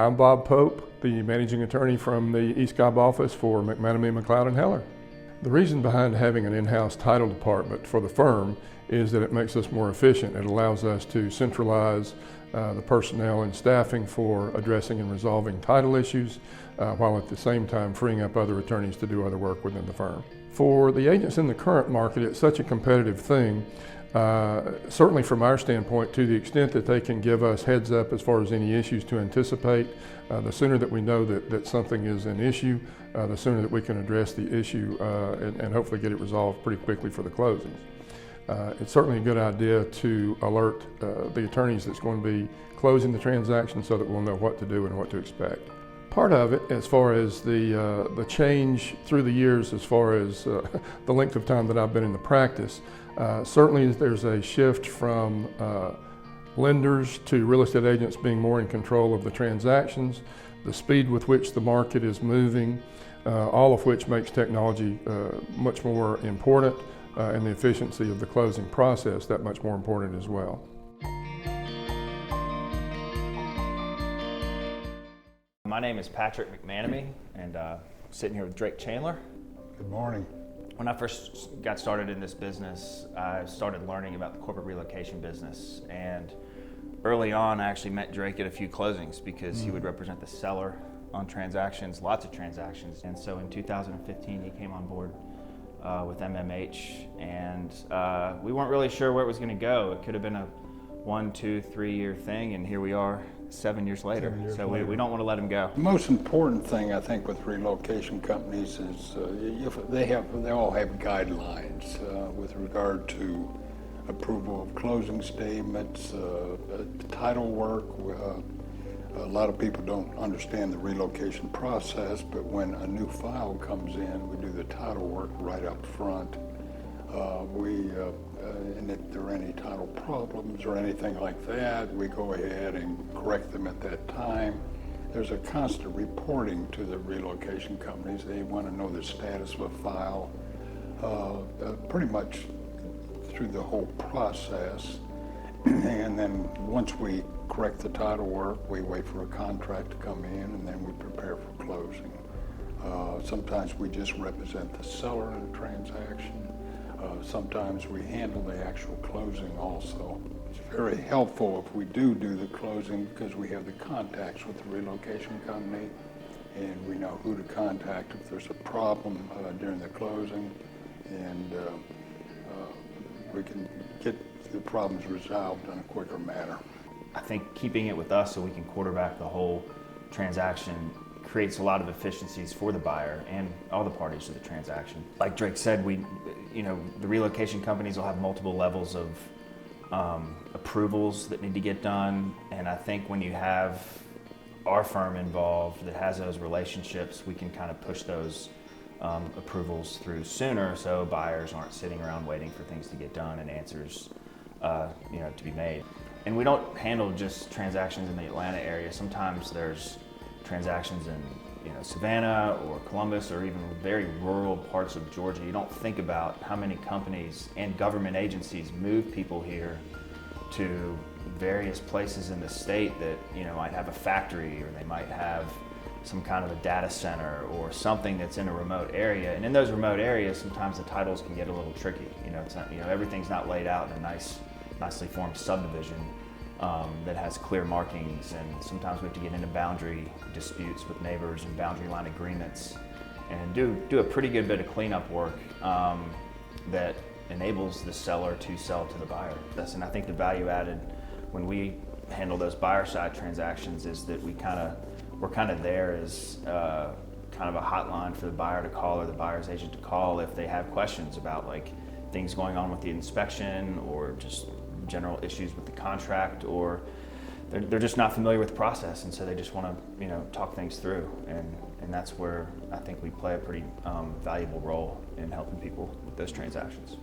I'm Bob Pope, the managing attorney from the East Cobb office for McManamy, McLeod & Heller. The reason behind having an in-house title department for the firm is that it makes us more efficient. It allows us to centralize the personnel and staffing for addressing and resolving title issues, while at the same time freeing up other attorneys to do other work within the firm. For the agents in the current market, it's such a competitive thing. Certainly from our standpoint, to the extent that they can give us heads up as far as any issues to anticipate, the sooner that we know that something is an issue, the sooner that we can address the issue and hopefully get it resolved pretty quickly for the closings. It's certainly a good idea to alert the attorneys that's going to be closing the transaction so that we'll know what to do and what to expect. Part of it, as far as the change through the years, as far as the length of time that I've been in the practice, certainly there's a shift from lenders to real estate agents being more in control of the transactions, the speed with which the market is moving, all of which makes technology much more important, and the efficiency of the closing process that much more important as well. My name is Patrick McManamy, and sitting here with Drake Chandler. Good morning. When I first got started in this business, I started learning about the corporate relocation business, and early on I actually met Drake at a few closings because he would represent the seller on transactions, lots of transactions. And so in 2015 he came on board with MMH, and we weren't really sure where it was going to go. It could have been a 1, 2, 3 year thing, and here we are 7 years later. We don't want to let him go. The most important thing I think with relocation companies is they all have guidelines with regard to approval of closing statements, title work. A lot of people don't understand the relocation process, but when a new file comes in, we do the title work right up front. And if there are any title problems or anything like that, we go ahead and correct them at that time. There's a constant reporting to the relocation companies. They want to know the status of a file pretty much through the whole process. And then once we correct the title work, we wait for a contract to come in, and then we prepare for closing. Sometimes we just represent the seller in a transaction. Sometimes we handle the actual closing also. It's very helpful if we do the closing because we have the contacts with the relocation company, and we know who to contact if there's a problem during the closing, and we can get the problems resolved in a quicker manner. I think keeping it with us so we can quarterback the whole transaction creates a lot of efficiencies for the buyer and all the parties to the transaction. Like Drake said, the relocation companies will have multiple levels of approvals that need to get done, and I think when you have our firm involved that has those relationships, we can kind of push those approvals through sooner, so buyers aren't sitting around waiting for things to get done and answers to be made. And we don't handle just transactions in the Atlanta area. Sometimes there's transactions in Savannah or Columbus or even very rural parts of Georgia. You don't think about how many companies and government agencies move people here to various places in the state that might have a factory, or they might have some kind of a data center or something that's in a remote area. And in those remote areas, sometimes the titles can get a little tricky. It's not, everything's not laid out in a nicely formed subdivision that has clear markings, and sometimes we have to get into boundary disputes with neighbors and boundary line agreements and do a pretty good bit of cleanup work that enables the seller to sell to the buyer. And I think the value added when we handle those buyer side transactions is that we're kind of there as kind of a hotline for the buyer to call or the buyer's agent to call if they have questions about like things going on with the inspection or just general issues with the contract, or they're just not familiar with the process, and so they just want to talk things through, and that's where I think we play a pretty valuable role in helping people with those transactions.